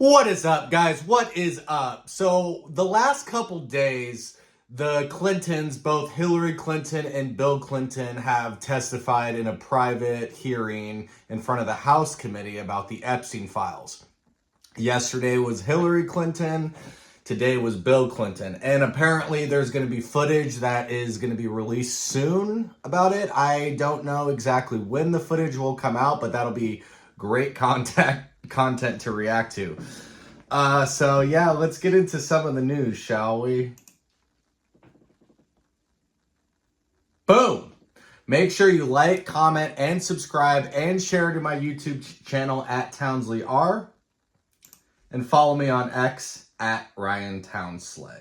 What is up, guys? What is up? So, the last couple days, the Clintons, both Hillary Clinton and Bill Clinton, have testified in a private hearing in front of the House committee about the Epstein files. Yesterday was Hillary Clinton. Today was Bill Clinton. And apparently there's going to be footage that is going to be released soon about it. I don't know exactly when the footage will come out, but that'll be great content to react to. So yeah, let's get into some of the news, shall we? Boom! Make sure you like, comment, and subscribe, and share to my YouTube channel at Townsley R. And follow me on X at Ryan Townsley.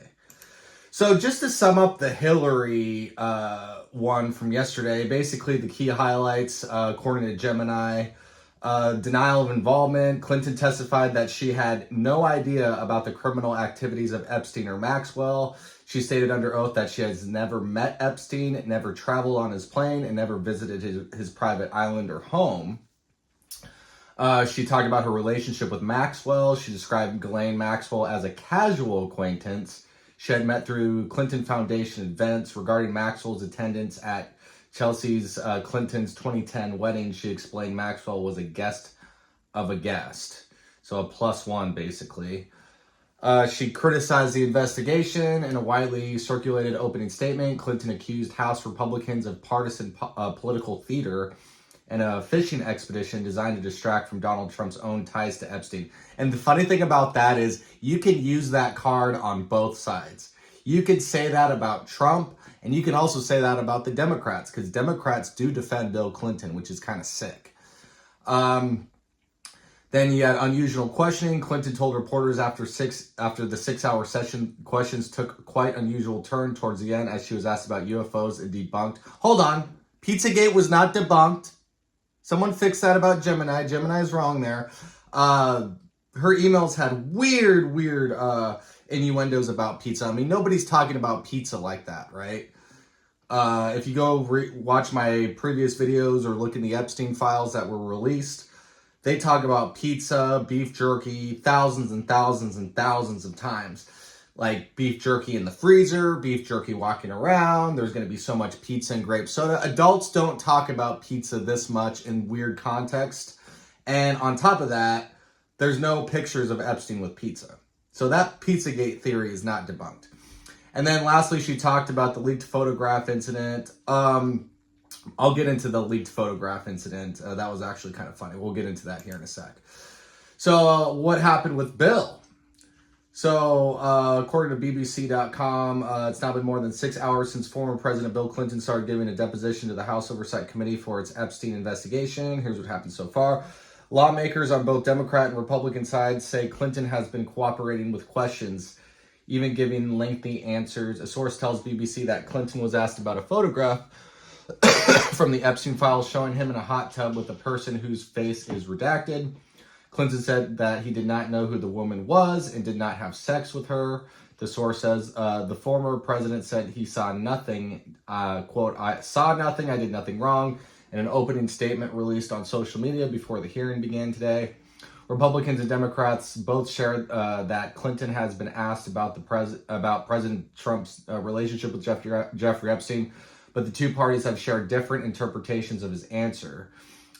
So just to sum up the Hillary one from yesterday, basically the key highlights, according to Gemini, denial of involvement. Clinton testified that she had no idea about the criminal activities of Epstein or Maxwell. She stated under oath that she has never met Epstein, never traveled on his plane, and never visited his private island or home. She talked about her relationship with Maxwell. She described Ghislaine Maxwell as a casual acquaintance she had met through Clinton Foundation events. Regarding Maxwell's attendance at Chelsea's Clinton's 2010 wedding, she explained Maxwell was a guest of a guest. So a +1, basically. She criticized the investigation in a widely circulated opening statement. Clinton accused House Republicans of partisan political theater and a fishing expedition designed to distract from Donald Trump's own ties to Epstein. And the funny thing about that is you can use that card on both sides. You could say that about Trump, and you can also say that about the Democrats, because Democrats do defend Bill Clinton, which is kind of sick. Then you had unusual questioning. Clinton told reporters after the 6-hour session, questions took quite unusual turn towards the end as she was asked about UFOs and debunked. Hold on. Pizzagate was not debunked. Someone fixed that about Gemini. Gemini's wrong there. Her emails had weird innuendos about pizza. I mean, nobody's talking about pizza like that, right? If you go watch my previous videos or look in the Epstein files that were released, they talk about pizza, beef jerky, thousands and thousands and thousands of times. Like beef jerky in the freezer, beef jerky walking around. There's going to be so much pizza and grape soda. Adults don't talk about pizza this much in weird context. And on top of that, there's no pictures of Epstein with pizza. So that Pizzagate theory is not debunked. And then lastly, she talked about the leaked photograph incident. I'll get into the leaked photograph incident. That was actually kind of funny. We'll get into that here in a sec. So what happened with Bill? So, according to BBC.com, it's now been more than 6 hours since former President Bill Clinton started giving a deposition to the House Oversight Committee for its Epstein investigation. Here's what happened so far. Lawmakers on both Democrat and Republican sides say Clinton has been cooperating with questions, even giving lengthy answers. A source tells BBC that Clinton was asked about a photograph from the Epstein files showing him in a hot tub with a person whose face is redacted. Clinton said that he did not know who the woman was and did not have sex with her. The source says the former president said he saw nothing, quote, I saw nothing, I did nothing wrong, in an opening statement released on social media before the hearing began today. Republicans and Democrats both shared that Clinton has been asked about President Trump's relationship with Jeffrey Epstein, but the two parties have shared different interpretations of his answer.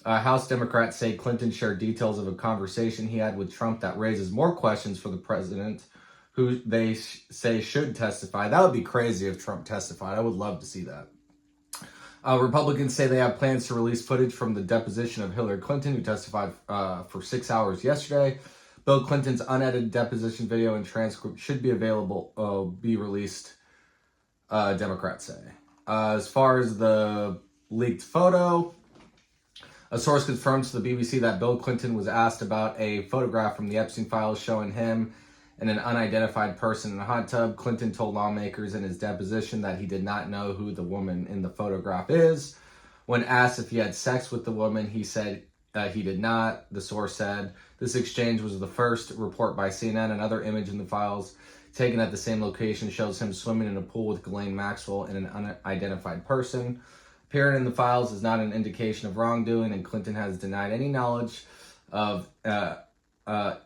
House Democrats say Clinton shared details of a conversation he had with Trump that raises more questions for the president, who they say should testify. That would be crazy if Trump testified. I would love to see that. Republicans say they have plans to release footage from the deposition of Hillary Clinton, who testified for 6 hours yesterday. Bill Clinton's unedited deposition video and transcript should be be released, Democrats say. As far as the leaked photo, a source confirms to the BBC that Bill Clinton was asked about a photograph from the Epstein files showing him and an unidentified person in a hot tub. Clinton told lawmakers in his deposition that he did not know who the woman in the photograph is. When asked if he had sex with the woman, he said he did not, the source said. This exchange was the first report by CNN. Another image in the files taken at the same location shows him swimming in a pool with Ghislaine Maxwell and an unidentified person. Appearing in the files is not an indication of wrongdoing, and Clinton has denied any knowledge of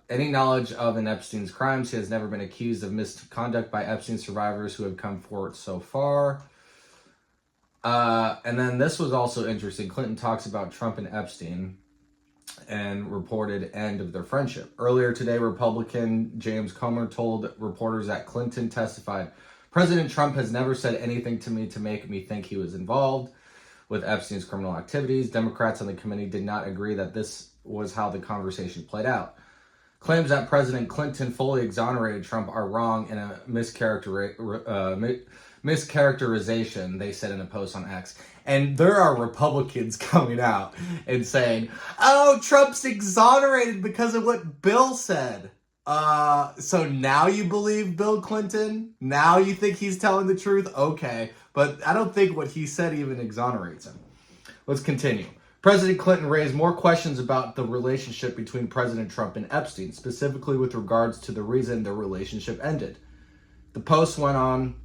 any knowledge of Epstein's crimes. He has never been accused of misconduct by Epstein survivors who have come forward so far. And then this was also interesting. Clinton talks about Trump and Epstein and reported end of their friendship. Earlier today, Republican James Comer told reporters that Clinton testified, "President Trump has never said anything to me to make me think he was involved with Epstein's criminal activities. Democrats on the committee did not agree that this was how the conversation played out. Claims that President Clinton fully exonerated Trump are wrong in a mischaracterization," they said in a post on X. And there are Republicans coming out and saying, "Oh, Trump's exonerated because of what Bill said." So now you believe Bill Clinton? Now you think he's telling the truth? Okay. But I don't think what he said even exonerates him. Let's continue. President Clinton raised more questions about the relationship between President Trump and Epstein, specifically with regards to the reason their relationship ended. The post went on,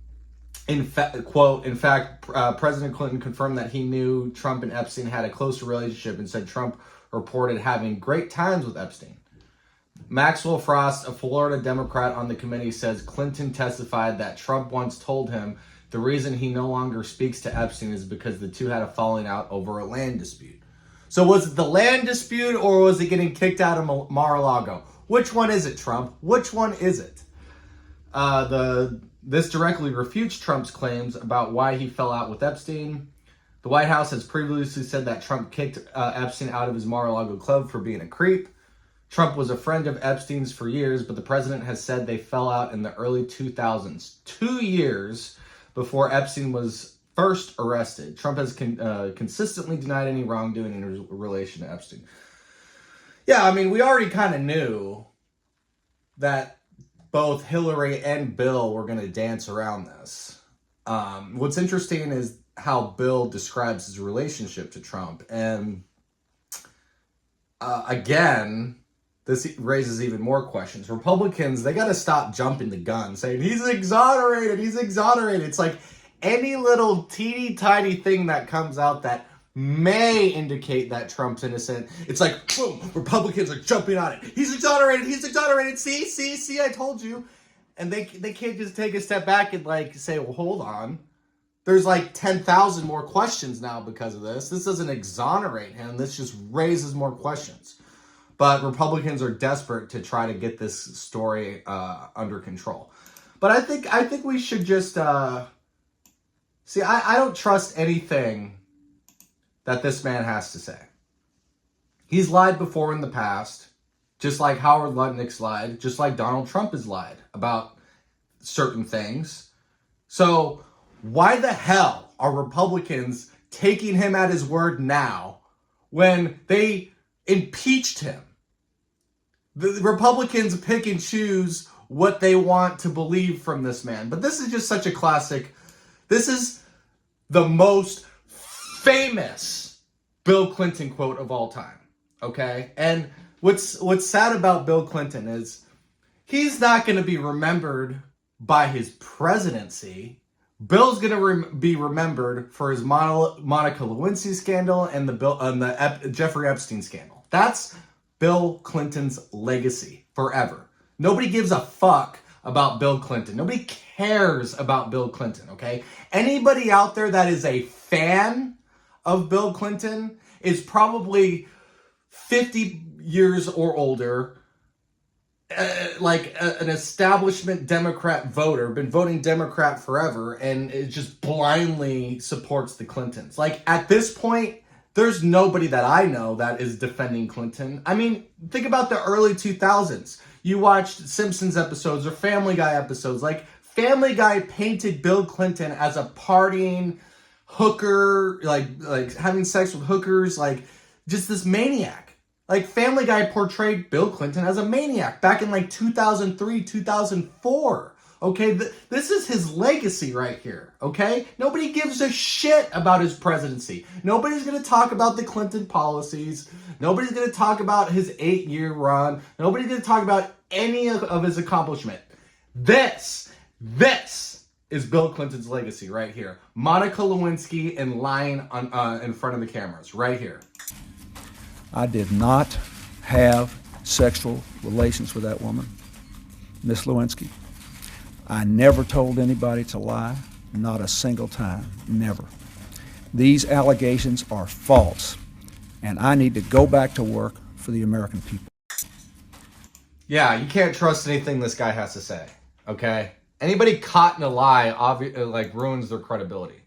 quote, "In fact, President Clinton confirmed that he knew Trump and Epstein had a close relationship and said Trump reported having great times with Epstein." Maxwell Frost, a Florida Democrat on the committee, says Clinton testified that Trump once told him the reason he no longer speaks to Epstein is because the two had a falling out over a land dispute. So was it the land dispute or was it getting kicked out of Mar-a-Lago? Which one is it, Trump? Which one is it? This directly refutes Trump's claims about why he fell out with Epstein. The White House has previously said that Trump kicked Epstein out of his Mar-a-Lago club for being a creep. Trump was a friend of Epstein's for years, but the president has said they fell out in the early 2000s, 2 years before Epstein was first arrested. Trump has consistently denied any wrongdoing in relation to Epstein. Yeah, I mean, we already kind of knew that both Hillary and Bill were going to dance around this. What's interesting is how Bill describes his relationship to Trump. And again, this raises even more questions. Republicans, they got to stop jumping the gun, saying, he's exonerated. It's like any little teeny tiny thing that comes out that may indicate that Trump's innocent. It's like, boom, Republicans are jumping on it. He's exonerated. See, I told you. And they can't just take a step back and like say, well, hold on. There's like 10,000 more questions now because of this. This doesn't exonerate him. This just raises more questions. But Republicans are desperate to try to get this story under control. But I think we should just see. I don't trust anything that this man has to say. He's lied before in the past, just like Howard Lutnick's lied, just like Donald Trump has lied about certain things. So why the hell are Republicans taking him at his word now when they impeached him? The Republicans pick and choose what they want to believe from this man. But this is just such a classic. This is the most famous Bill Clinton quote of all time. Okay? And what's sad about Bill Clinton is he's not going to be remembered by his presidency. Bill's going to be remembered for his Monica Lewinsky scandal and the Jeffrey Epstein scandal. That's Bill Clinton's legacy forever. Nobody gives a fuck about Bill Clinton. Nobody cares about Bill Clinton, okay? Anybody out there that is a fan of Bill Clinton is probably 50 years or older, an establishment Democrat voter, been voting Democrat forever, and it just blindly supports the Clintons. Like, at this point, there's nobody that I know that is defending Clinton. I mean, think about the early 2000s. You watched Simpsons episodes or Family Guy episodes. Like, Family Guy painted Bill Clinton as a partying hooker, like having sex with hookers, like just this maniac. Like, Family Guy portrayed Bill Clinton as a maniac back in like 2003, 2004. Okay, this is his legacy right here, okay? Nobody gives a shit about his presidency. Nobody's going to talk about the Clinton policies. Nobody's going to talk about his 8-year run. Nobody's going to talk about any of his accomplishment. This is Bill Clinton's legacy right here. Monica Lewinsky and lying in front of the cameras right here. I did not have sexual relations with that woman, Miss Lewinsky. I never told anybody to lie, not a single time, never. These allegations are false, and I need to go back to work for the American people. Yeah, you can't trust anything this guy has to say, okay? Anybody caught in a lie ruins their credibility,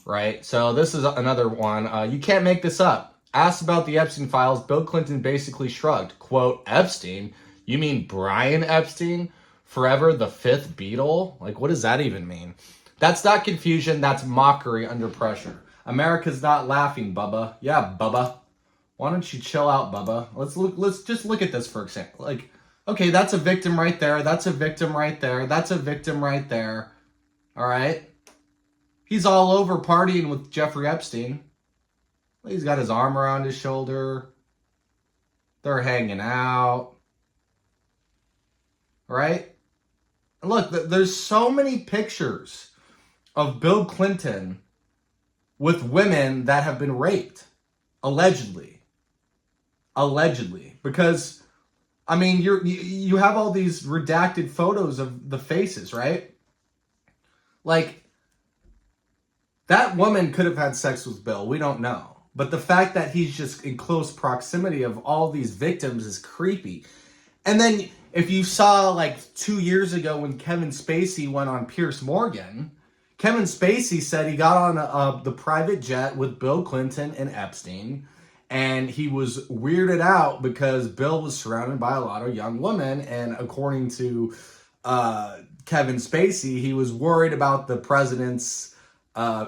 right? So this is another one. You can't make this up. Asked about the Epstein files, Bill Clinton basically shrugged. Quote, Epstein? You mean Brian Epstein? Forever the fifth Beatle? Like, what does that even mean? That's not confusion. That's mockery under pressure. America's not laughing, Bubba. Yeah, Bubba. Why don't you chill out, Bubba? Let's just look at this for example. Like, okay, that's a victim right there. That's a victim right there. That's a victim right there. All right? He's all over partying with Jeffrey Epstein. He's got his arm around his shoulder. They're hanging out. Right? And look, there's so many pictures of Bill Clinton with women that have been raped. Allegedly. Because, I mean, you have all these redacted photos of the faces, right? Like, that woman could have had sex with Bill. We don't know. But the fact that he's just in close proximity of all these victims is creepy. And then if you saw like 2 years ago when Kevin Spacey went on Piers Morgan, Kevin Spacey said he got on the private jet with Bill Clinton and Epstein. And he was weirded out because Bill was surrounded by a lot of young women. And according to Kevin Spacey, he was worried about the president's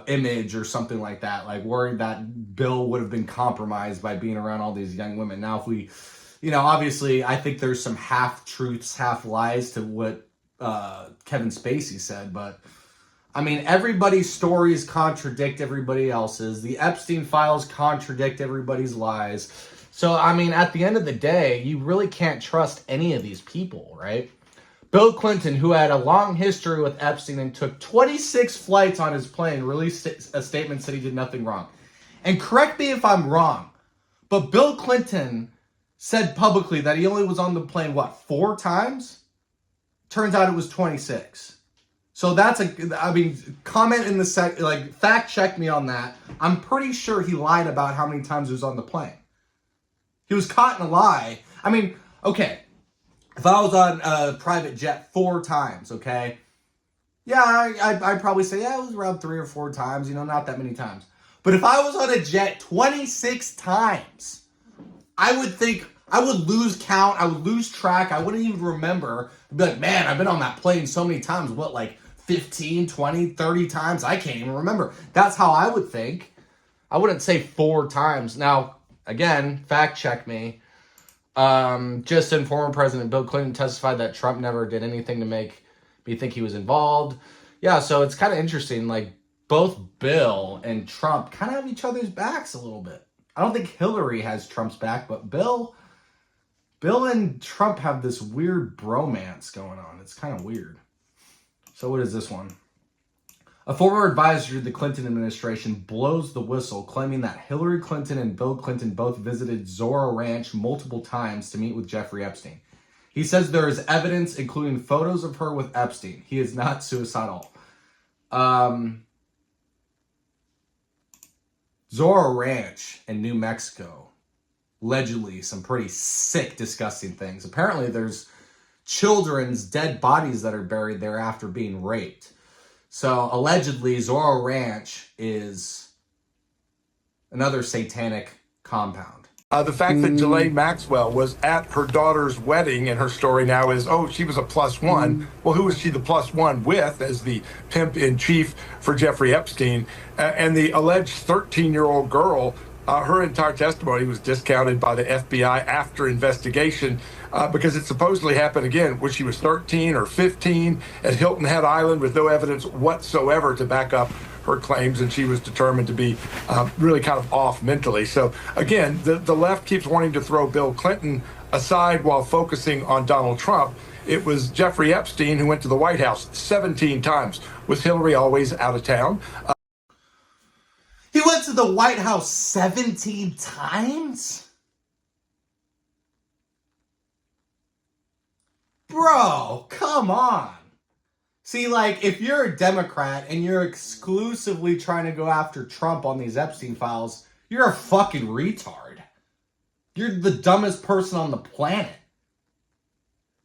image or something like that. Like worried that Bill would have been compromised by being around all these young women. Now, if we, obviously, I think there's some half-truths, half-lies to what Kevin Spacey said. But, I mean, everybody's stories contradict everybody else's. The Epstein files contradict everybody's lies. So, I mean, at the end of the day, you really can't trust any of these people, right? Bill Clinton, who had a long history with Epstein and took 26 flights on his plane, released a statement said he did nothing wrong. And correct me if I'm wrong, but Bill Clinton said publicly that he only was on the plane, 4 times? Turns out it was 26. So that's comment in the fact check me on that. I'm pretty sure he lied about how many times he was on the plane. He was caught in a lie. I mean, okay, if I was on a private jet 4 times, okay, yeah, I'd probably say, yeah, it was around 3 or 4 times, not that many times. But if I was on a jet 26 times, I would think, I would lose count, I would lose track, I wouldn't even remember. I'd be like, man, I've been on that plane so many times, 15, 20, 30 times? I can't even remember. That's how I would think. I wouldn't say 4 times. Now, again, fact check me. Just in former President Bill Clinton testified that Trump never did anything to make me think he was involved. Yeah, so it's kind of interesting. Like, both Bill and Trump kind of have each other's backs a little bit. I don't think Hillary has Trump's back, but Bill and Trump have this weird bromance going on. It's kind of weird. So what is this one? A former advisor to the Clinton administration blows the whistle, claiming that Hillary Clinton and Bill Clinton both visited Zorro Ranch multiple times to meet with Jeffrey Epstein. He says there is evidence, including photos of her with Epstein. He is not suicidal. Zorro Ranch in New Mexico. Allegedly, some pretty sick, disgusting things. Apparently, there's children's dead bodies that are buried there after being raped. So, allegedly, Zorro Ranch is another satanic compound. The fact that Ghislaine Maxwell was at her daughter's wedding, and her story now is, she was a +1. Well, who was she the +1 with as the pimp-in-chief for Jeffrey Epstein? And the alleged 13-year-old girl, her entire testimony was discounted by the FBI after investigation because it supposedly happened again when she was 13 or 15 at Hilton Head Island with no evidence whatsoever to back up her claims, and she was determined to be really kind of off mentally. So again, the left keeps wanting to throw Bill Clinton aside while focusing on Donald Trump. It was Jeffrey Epstein who went to the White House 17 times, with Hillary always out of town. He went to the White House 17 times? Bro, come on. See, like, if you're a Democrat and you're exclusively trying to go after Trump on these Epstein files, you're a fucking retard. You're the dumbest person on the planet.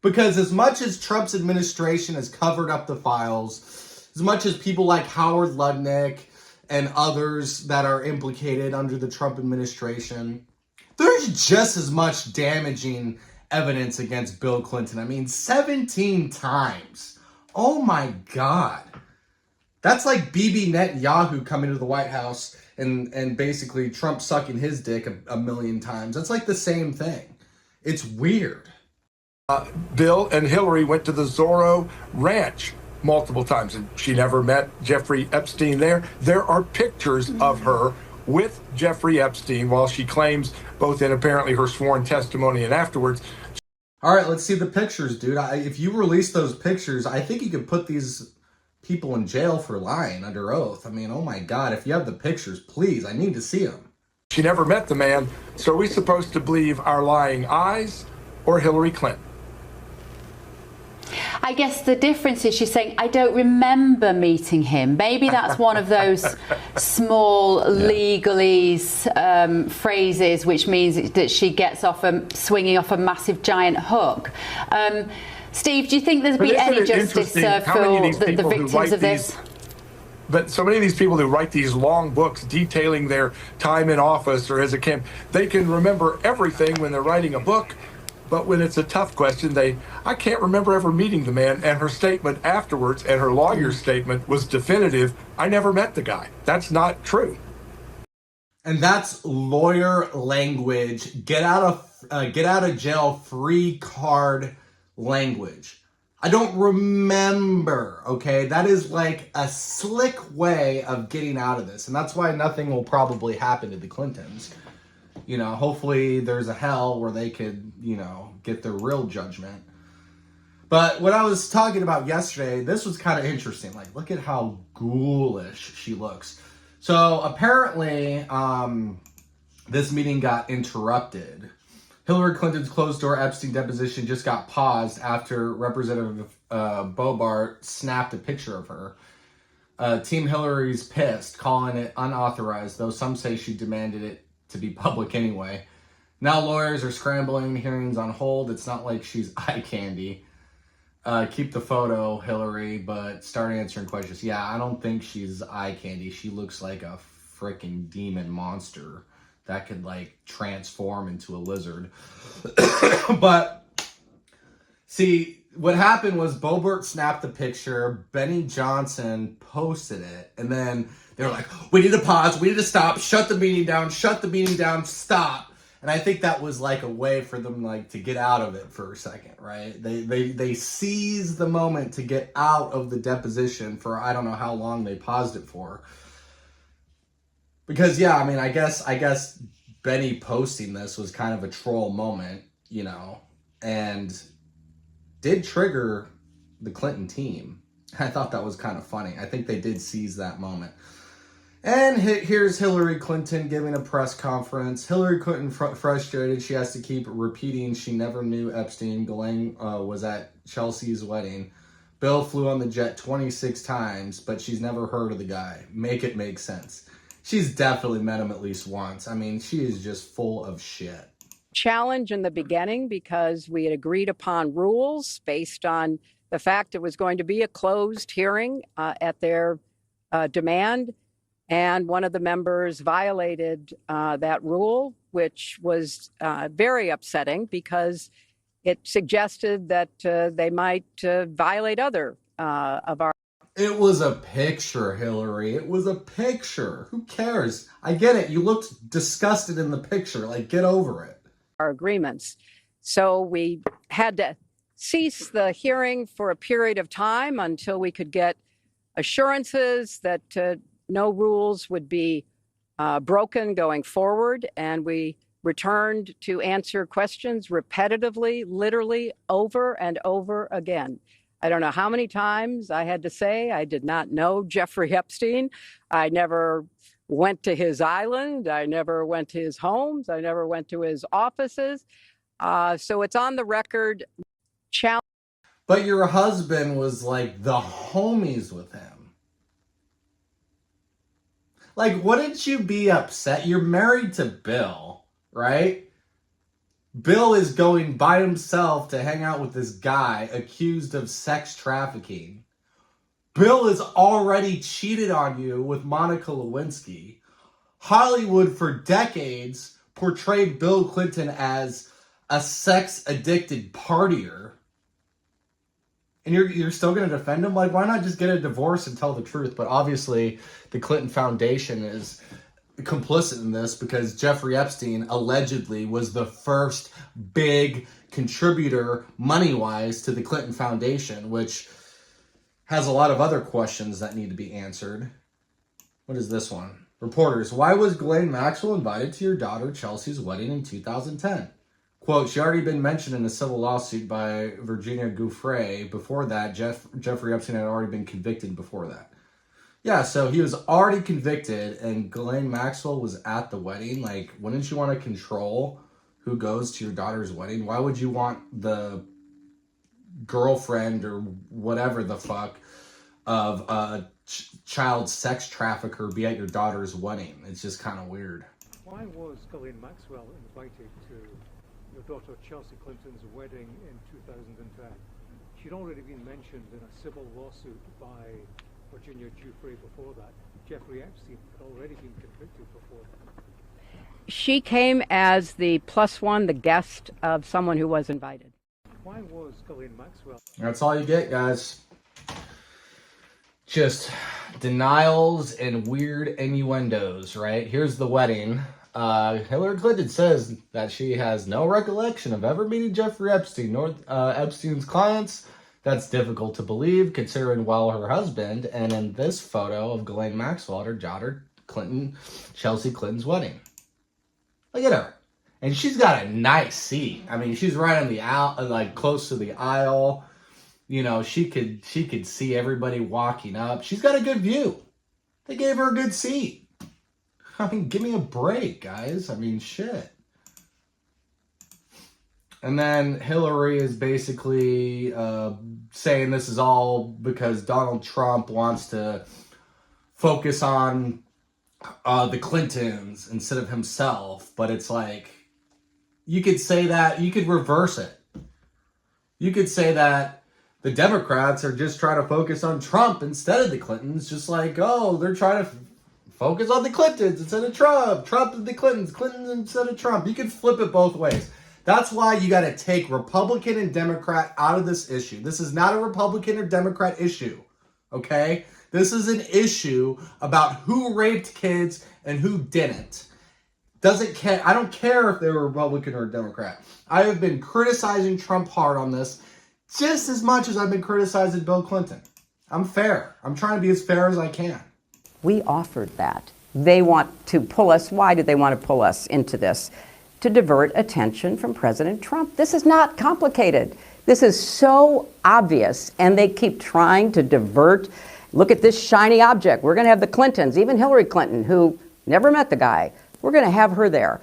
Because as much as Trump's administration has covered up the files, as much as people like Howard Lutnick and others that are implicated under the Trump administration, there's just as much damaging evidence against Bill Clinton. I mean, 17 times. Oh my God. That's like Bibi Netanyahu coming to the White House and basically Trump sucking his dick a million times. That's like the same thing. It's weird. Bill and Hillary went to the Zorro Ranch multiple times, and she never met Jeffrey Epstein there. There are pictures of her with Jeffrey Epstein while she claims, both in apparently her sworn testimony and afterwards. All right, let's see the pictures, dude. If you release those pictures, I think you could put these people in jail for lying under oath. I mean, oh my God, if you have the pictures, please, I need to see them. She never met the man, so are we supposed to believe our lying eyes or Hillary Clinton? I guess the difference is she's saying, I don't remember meeting him. Maybe that's one of those small legalese phrases, which means that she gets off swinging off a massive giant hook. Steve, do you think there's been any justice for the victims of this? But so many of these people who write these long books detailing their time in office or as a camp, they can remember everything when they're writing a book. But when it's a tough question, I can't remember ever meeting the man. And her statement afterwards and her lawyer's statement was definitive. I never met the guy. That's not true. And that's lawyer language. Get out of jail free card language. I don't remember, okay? That is like a slick way of getting out of this. And that's why nothing will probably happen to the Clintons. You know, hopefully there's a hell where they could, you know, get their real judgment. But what I was talking about yesterday, this was kind of interesting. Like, look at how ghoulish she looks. So apparently, this meeting got interrupted. Hillary Clinton's closed-door Epstein deposition just got paused after Representative Bobart snapped a picture of her. Team Hillary's pissed, calling it unauthorized, though some say she demanded it to be public anyway. Now lawyers are scrambling, hearings on hold. It's not like she's eye candy. Keep the photo, Hillary, but start answering questions. Yeah, I don't think she's eye candy. She looks like a freaking demon monster that could like transform into a lizard. But see, what happened was Bobert snapped the picture, Benny Johnson posted it, and then they were like, we need to pause, we need to stop, shut the meeting down, stop. And I think that was like a way for them like to get out of it for a second, right? They seized the moment to get out of the deposition for I don't know how long they paused it for. Because yeah, I mean, I guess Benny posting this was kind of a troll moment, you know, and did trigger the Clinton team. I thought that was kind of funny. I think they did seize that moment. And here's Hillary Clinton giving a press conference. Hillary Clinton frustrated. She has to keep repeating she never knew Epstein. Ghislaine was at Chelsea's wedding. Bill flew on the jet 26 times, but she's never heard of the guy. Make it make sense. She's definitely met him at least once. I mean, she is just full of shit. Challenge in the beginning because we had agreed upon rules based on the fact it was going to be a closed hearing at their demand. And one of the members violated that rule, which was very upsetting because it suggested that they might violate other of our. It was a picture, Hillary. It was a picture. Who cares? I get it. You looked disgusted in the picture. Like, get over it. Our agreements. So we had to cease the hearing for a period of time until we could get assurances that no rules would be broken going forward. And we returned to answer questions repetitively, literally over and over again. I don't know how many times I had to say I did not know Jeffrey Epstein. I never went to his island. I never went to his homes. I never went to his offices. So it's on the record. Challenge But your husband was like the homies with him. Like, wouldn't you be upset? You're married to Bill, right? Bill is going by himself to hang out with this guy accused of sex trafficking. Bill has already cheated on you with Monica Lewinsky. Hollywood for decades portrayed Bill Clinton as a sex-addicted partier. And you're still going to defend him? Like, why not just get a divorce and tell the truth? But obviously, the Clinton Foundation is complicit in this because Jeffrey Epstein allegedly was the first big contributor, money-wise, to the Clinton Foundation, which has a lot of other questions that need to be answered. What is this one? Reporters, why was Ghislaine Maxwell invited to your daughter Chelsea's wedding in 2010? Quote, she already been mentioned in a civil lawsuit by Virginia Giuffre. Before that, Jeffrey Epstein had already been convicted before that. Yeah, so he was already convicted and Ghislaine Maxwell was at the wedding. Like, wouldn't you want to control who goes to your daughter's wedding? Why would you want the girlfriend or whatever the fuck of a child sex trafficker be at your daughter's wedding? It's just kind of weird. Why was Ghislaine Maxwell invited to your daughter Chelsea Clinton's wedding in 2010? She'd already been mentioned in a civil lawsuit by Virginia Giuffre before that. Jeffrey Epstein had already been convicted before that. She came as the plus one, the guest of someone who was invited. Why was Ghislaine Maxwell? That's all you get, guys. Just denials and weird innuendos, right? Here's the wedding. Hillary Clinton says that she has no recollection of ever meeting Jeffrey Epstein nor Epstein's clients. That's difficult to believe, considering her husband, and in this photo of Ghislaine Maxwell at her daughter Chelsea Clinton's wedding. Look at her. And she's got a nice seat. I mean, she's right on the aisle, like close to the aisle. You know, she could see everybody walking up. She's got a good view. They gave her a good seat. I mean, give me a break, guys. I mean, shit. And then Hillary is basically saying this is all because Donald Trump wants to focus on the Clintons instead of himself. But it's like, you could say that, you could reverse it. You could say that the Democrats are just trying to focus on Trump instead of the Clintons. Just like, oh, they're trying to focus on the Clintons instead of Trump. Trump and the Clintons. Clintons instead of Trump. You could flip it both ways. That's why you got to take Republican and Democrat out of this issue. This is not a Republican or Democrat issue. Okay? This is an issue about who raped kids and who didn't. Doesn't care. I don't care if they're Republican or Democrat. I have been criticizing Trump hard on this just as much as I've been criticizing Bill Clinton. I'm fair. I'm trying to be as fair as I can. We offered that. They want to pull us. Why do they want to pull us into this? To divert attention from President Trump. This is not complicated. This is so obvious, and they keep trying to divert. Look at this shiny object. We're going to have the Clintons, even Hillary Clinton, who never met the guy. We're going to have her there.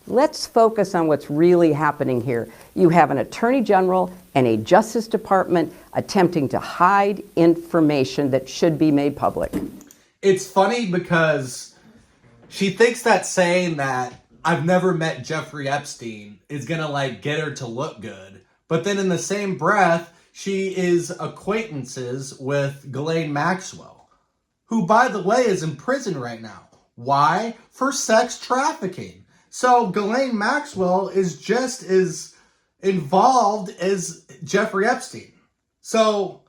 Let's focus on what's really happening here. You have an attorney general and a Justice Department attempting to hide information that should be made public. It's funny because she thinks that saying that I've never met Jeffrey Epstein is going to like get her to look good. But then in the same breath, she is acquaintances with Ghislaine Maxwell, who, by the way, is in prison right now. Why? For sex trafficking. So Ghislaine Maxwell is just as involved as Jeffrey Epstein. So,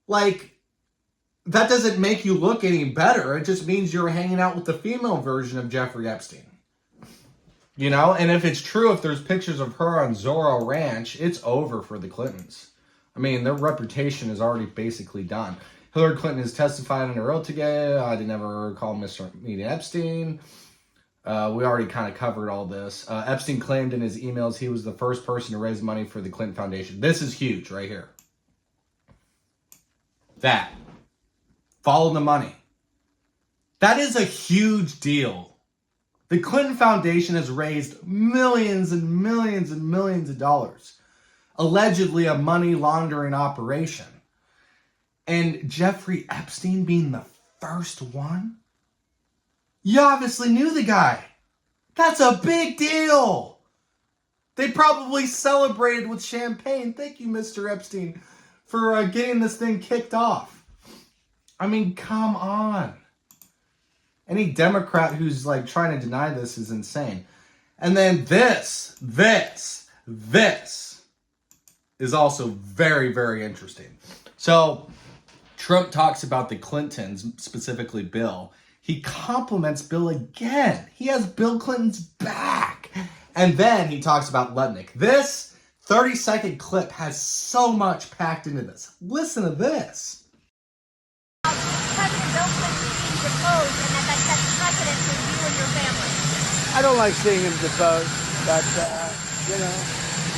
like, that doesn't make you look any better. It just means you're hanging out with the female version of Jeffrey Epstein. You know? And if it's true, if there's pictures of her on Zorro Ranch, it's over for the Clintons. I mean, their reputation is already basically done. Hillary Clinton has testified under oath today. I did never call Mr. Meeting Epstein. We already kind of covered all this. Epstein claimed in his emails he was the first person to raise money for the Clinton Foundation. This is huge right here. That. Follow the money. That is a huge deal. The Clinton Foundation has raised millions and millions and millions of dollars. allegedly a money laundering operation. And Jeffrey Epstein being the first one? You obviously knew the guy. That's a big deal. They probably celebrated with champagne. Thank you, Mr. Epstein, for getting this thing kicked off. I mean, come on. Any Democrat who's like trying to deny this is insane. And then this is also very, very interesting. So Trump talks about the Clintons, specifically Bill. He compliments Bill again. He has Bill Clinton's back. And then he talks about Lutnick. This 30-second clip has so much packed into this. Listen to this. President Bill Clinton being deposed, and that sets precedent for you and your family. I don't like seeing him deposed, but,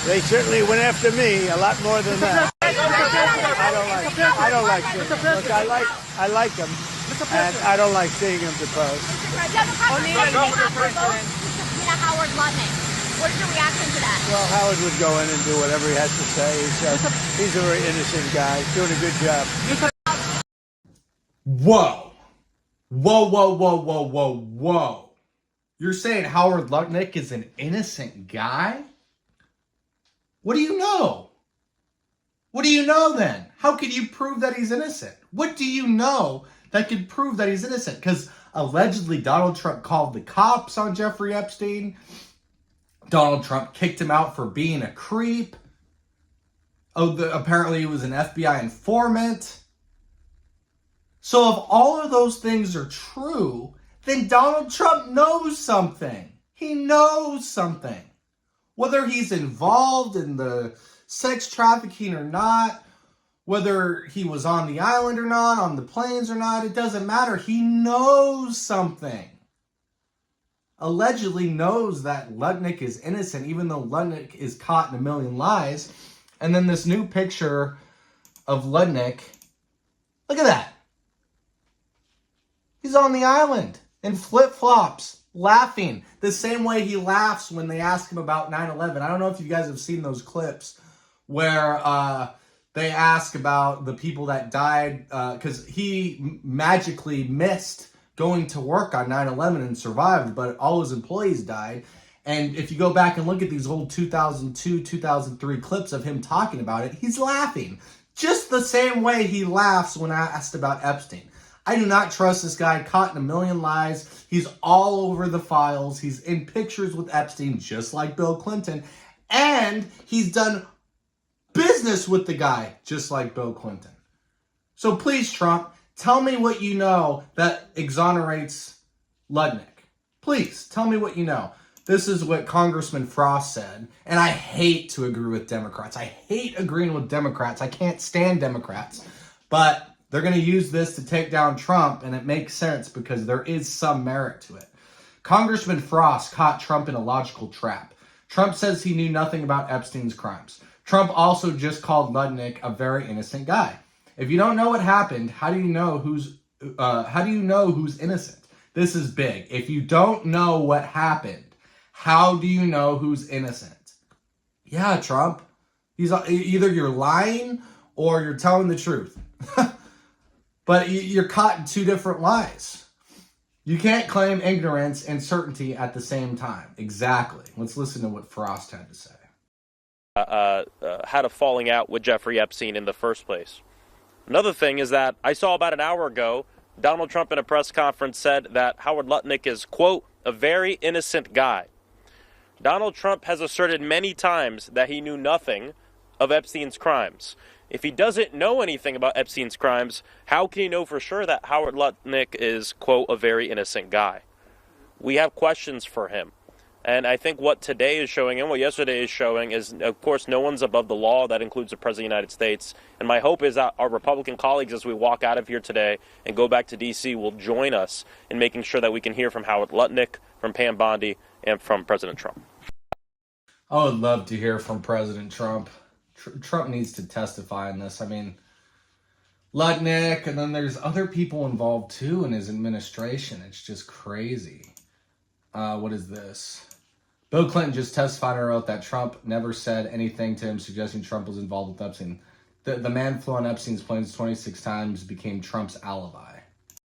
they certainly went after me a lot more than that. I don't like seeing him. Look, I like him, and I don't like seeing him deposed. Howard Lutnick. What's your reaction to that? Well, Howard would go in and do whatever he has to say. He's a very innocent guy, doing a good job. Whoa. You're saying Howard Lutnick is an innocent guy? What do you know? What do you know then? How could you prove that he's innocent? What do you know that could prove that he's innocent? Because allegedly Donald Trump called the cops on Jeffrey Epstein. Donald Trump kicked him out for being a creep. Apparently he was an FBI informant. So if all of those things are true, then Donald Trump knows something. He knows something. Whether he's involved in the sex trafficking or not, whether he was on the island or not, on the planes or not, it doesn't matter. He knows something. Allegedly knows that Lutnick is innocent, even though Lutnick is caught in a million lies. And then this new picture of Lutnick, look at that. He's on the island in flip-flops, laughing the same way he laughs when they ask him about 9/11. I don't know if you guys have seen those clips where they ask about the people that died because he magically missed going to work on 9/11 and survived, but all his employees died. And if you go back and look at these old 2002, 2003 clips of him talking about it, he's laughing just the same way he laughs when asked about Epstein. I do not trust this guy, caught in a million lies. He's all over the files. He's in pictures with Epstein, just like Bill Clinton. And he's done business with the guy, just like Bill Clinton. So please, Trump, tell me what you know that exonerates Lutnick. Please, tell me what you know. This is what Congressman Frost said. And I hate to agree with Democrats. I hate agreeing with Democrats. I can't stand Democrats. But they're going to use this to take down Trump, and it makes sense because there is some merit to it. Congressman Frost caught Trump in a logical trap. Trump says he knew nothing about Epstein's crimes. Trump also just called Lutnick a very innocent guy. If you don't know what happened, how do you know who's innocent? This is big. If you don't know what happened, how do you know who's innocent? Yeah, Trump. Either you're lying or you're telling the truth. But you're caught in two different lies. You can't claim ignorance and certainty at the same time. Exactly. Let's listen to what Frost had to say. Had a falling out with Jeffrey Epstein in the first place. Another thing is that I saw about an hour ago, Donald Trump in a press conference said that Howard Lutnick is, quote, a very innocent guy. Donald Trump has asserted many times that he knew nothing of Epstein's crimes. If he doesn't know anything about Epstein's crimes, how can he know for sure that Howard Lutnick is, quote, a very innocent guy? We have questions for him. And I think what today is showing and what yesterday is showing is, of course, no one's above the law. That includes the President of the United States. And my hope is that our Republican colleagues, as we walk out of here today and go back to D.C., will join us in making sure that we can hear from Howard Lutnick, from Pam Bondi, and from President Trump. I would love to hear from President Trump. Trump needs to testify in this. I mean, Lutnick, and then there's other people involved too in his administration. It's just crazy. What is this? Bill Clinton just testified under oath that Trump never said anything to him suggesting Trump was involved with Epstein. The man flew on Epstein's planes 26 times, became Trump's alibi.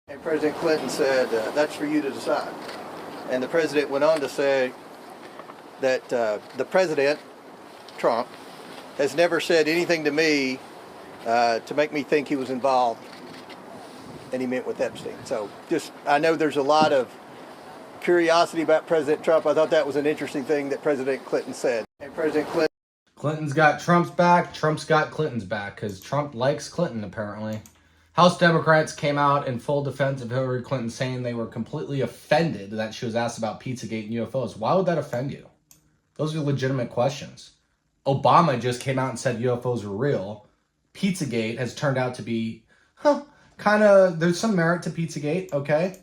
And President Clinton said, that's for you to decide. And the president went on to say that the president, Trump, has never said anything to me to make me think he was involved, and he meant with Epstein. So I know there's a lot of curiosity about President Trump. I thought that was an interesting thing that President Clinton said. And President Clinton's got Trump's back, Trump's got Clinton's back, because Trump likes Clinton, apparently. House Democrats came out in full defense of Hillary Clinton, saying they were completely offended that she was asked about Pizzagate and UFOs. Why would that offend you? Those are legitimate questions. Obama just came out and said UFOs were real. Pizzagate has turned out to be, there's some merit to Pizzagate, okay?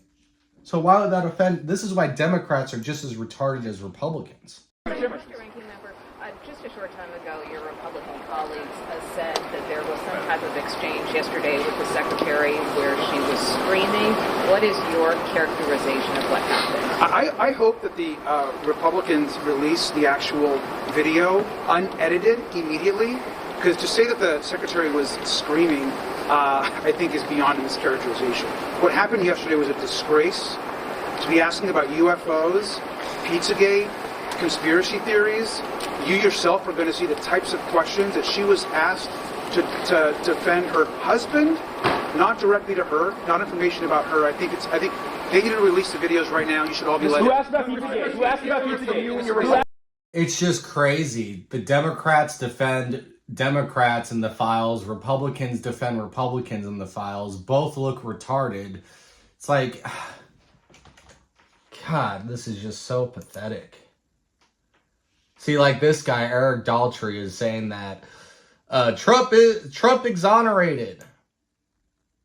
So why would that offend? This is why Democrats are just as retarded as Republicans. Mr. Ranking Member, just a short time ago, your Republican colleagues said that there was some type of exchange yesterday with the Secretary where she was screaming. What is your characterization of what happened? I hope that the Republicans release the actual video unedited immediately, because to say that the Secretary was screaming, I think is beyond a mischaracterization. What happened yesterday was a disgrace. To be asking about UFOs, Pizzagate, conspiracy theories, you yourself are going to see the types of questions that she was asked to defend her husband, not directly to her, not information about her. I think they need to release the videos right now. You should all be let. Who asked about Pizzagate? Who asked about Pizzagate? It's just crazy. The Democrats defend Democrats in the files. Republicans defend Republicans in the files. Both look retarded. It's like, God, this is just so pathetic. See, like this guy, Eric Daltrey, is saying that Trump exonerated.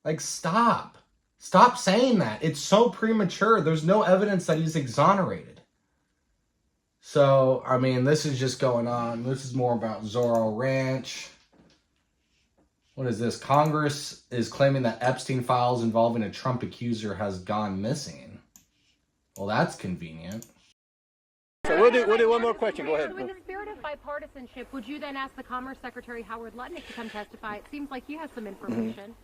Like, stop. Stop saying that. It's so premature. There's no evidence that he's exonerated. So, I mean, this is just going on. This is more about Zorro Ranch. What is this? Congress is claiming that Epstein files involving a Trump accuser has gone missing. Well, that's convenient. So we'll do one more question. Go ahead. So in the spirit of bipartisanship, would you then ask the Commerce Secretary Howard Lutnick to come testify? It seems like he has some information.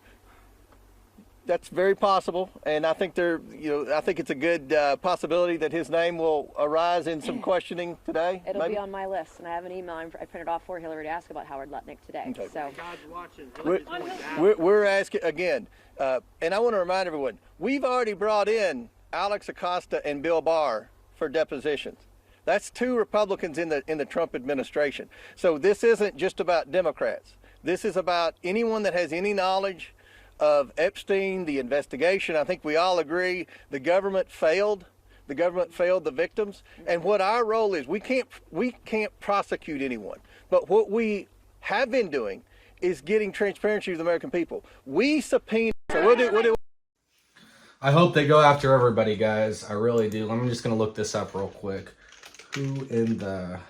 That's very possible, and I think I think it's a good possibility that his name will arise in some questioning today. It'll be on my list, and I have an email I printed off for Hillary to ask about Howard Lutnick today. Okay. So God's watching. We're asking again, and I want to remind everyone: we've already brought in Alex Acosta and Bill Barr for depositions. That's two Republicans in the Trump administration. So this isn't just about Democrats. This is about anyone that has any knowledge of Epstein, the investigation. I think we all agree the government failed. The government failed the victims. And what our role is, we can't prosecute anyone. But what we have been doing is getting transparency to the American people. We subpoena. So we'll do. I hope they go after everybody, guys. I really do. I'm just going to look this up real quick. Who in the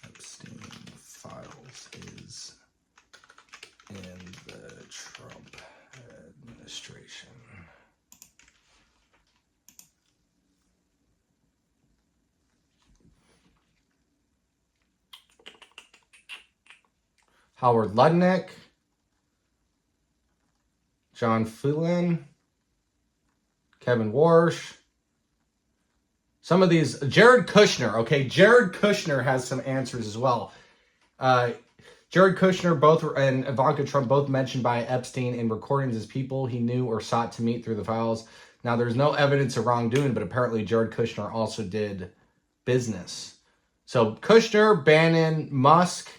Epstein files is in the Trump administration? Howard Lutnick, John Phelan, Kevin Warsh. Some of these, Jared Kushner, okay? Jared Kushner has some answers as well. Jared Kushner and Ivanka Trump both mentioned by Epstein in recordings as people he knew or sought to meet through the files. Now, there's no evidence of wrongdoing, but apparently Jared Kushner also did business. So Kushner, Bannon, Musk,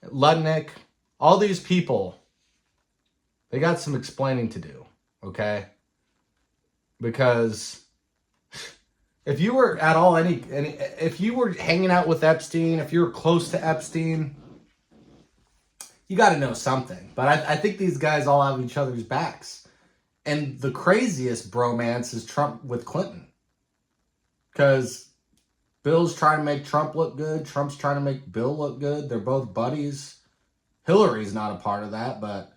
Lutnick, all these people, they got some explaining to do, okay? Because if you were at all if you were hanging out with Epstein, if you were close to Epstein, you got to know something. But I think these guys all have each other's backs. And the craziest bromance is Trump with Clinton. Because Bill's trying to make Trump look good. Trump's trying to make Bill look good. They're both buddies. Hillary's not a part of that, but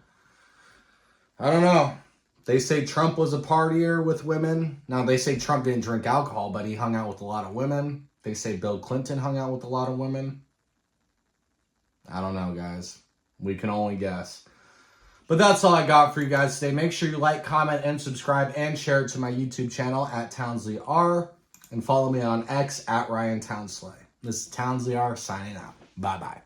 I don't know. They say Trump was a partier with women. Now, they say Trump didn't drink alcohol, but he hung out with a lot of women. They say Bill Clinton hung out with a lot of women. I don't know, guys. We can only guess. But that's all I got for you guys today. Make sure you like, comment, and subscribe, and share it to my YouTube channel at Townsley R. And follow me on X at Ryan Townsley. This is Townsley R signing out. Bye-bye.